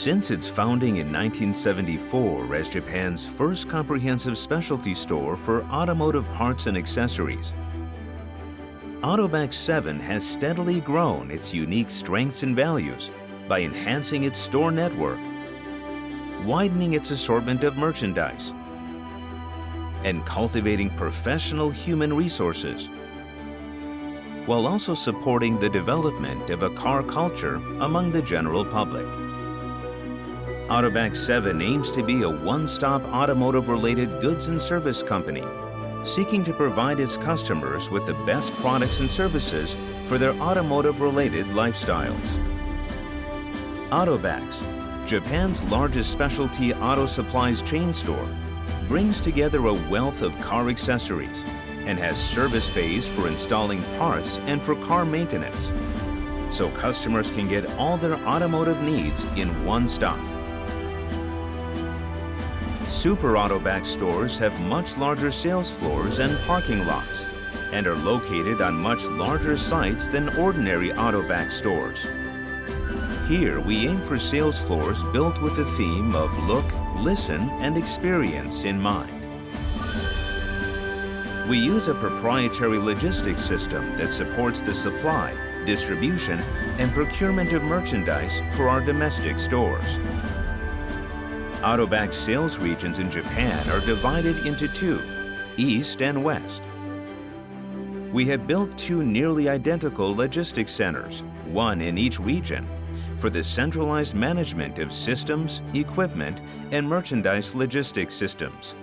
Since its founding in 1974 as Japan's first comprehensive specialty store for automotive parts and accessories, Autobacs 7 has steadily grown its unique strengths and values by enhancing its store network, widening its assortment of merchandise, and cultivating professional human resources, while also supporting the development of a car culture among the general public. Autobacs 7 aims to be a one-stop automotive-related goods and service company, seeking to provide its customers with the best products and services for their automotive-related lifestyles. Autobacs, Japan's largest specialty auto supplies chain store, brings together a wealth of car accessories and has service bays for installing parts and for car maintenance, so customers can get all their automotive needs in one stop. Super Autobacs stores have much larger sales floors and parking lots and are located on much larger sites than ordinary Autobacs stores. Here, we aim for sales floors built with the theme of look, listen, and experience in mind. We use a proprietary logistics system that supports the supply, distribution, and procurement of merchandise for our domestic stores. Autobacs sales regions in Japan are divided into two, East and West. We have built two nearly identical logistics centers, one in each region, for the centralized management of systems, equipment, and merchandise logistics systems.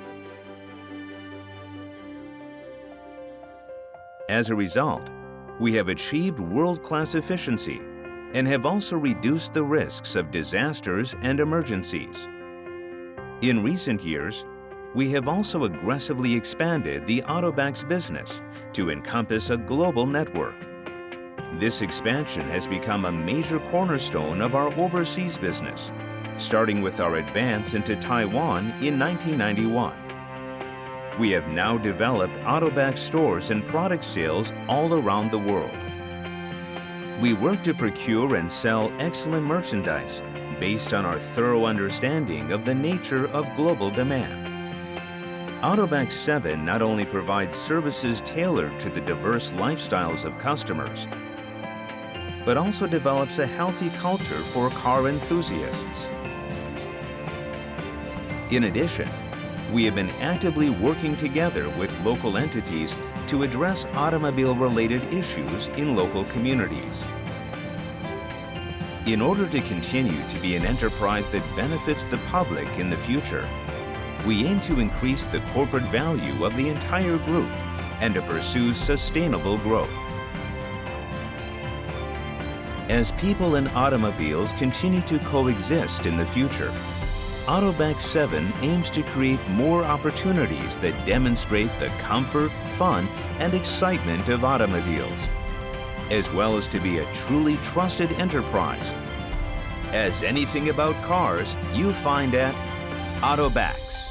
As a result, we have achieved world-class efficiency and have also reduced the risks of disasters and emergencies. In recent years, we have also aggressively expanded the Autobacs business to encompass a global network. This expansion has become a major cornerstone of our overseas business, starting with our advance into Taiwan in 1991. We have now developed Autobacs stores and product sales all around the world. We work to procure and sell excellent merchandise based on our thorough understanding of the nature of global demand. Autobacs 7 not only provides services tailored to the diverse lifestyles of customers, but also develops a healthy culture for car enthusiasts. In addition, we have been actively working together with local entities to address automobile-related issues in local communities. In order to continue to be an enterprise that benefits the public in the future, we aim to increase the corporate value of the entire group and to pursue sustainable growth. As people and automobiles continue to coexist in the future, Autobacs 7 aims to create more opportunities that demonstrate the comfort, fun, and excitement of automobiles, as well as to be a truly trusted enterprise, as anything about cars you find at Autobacs.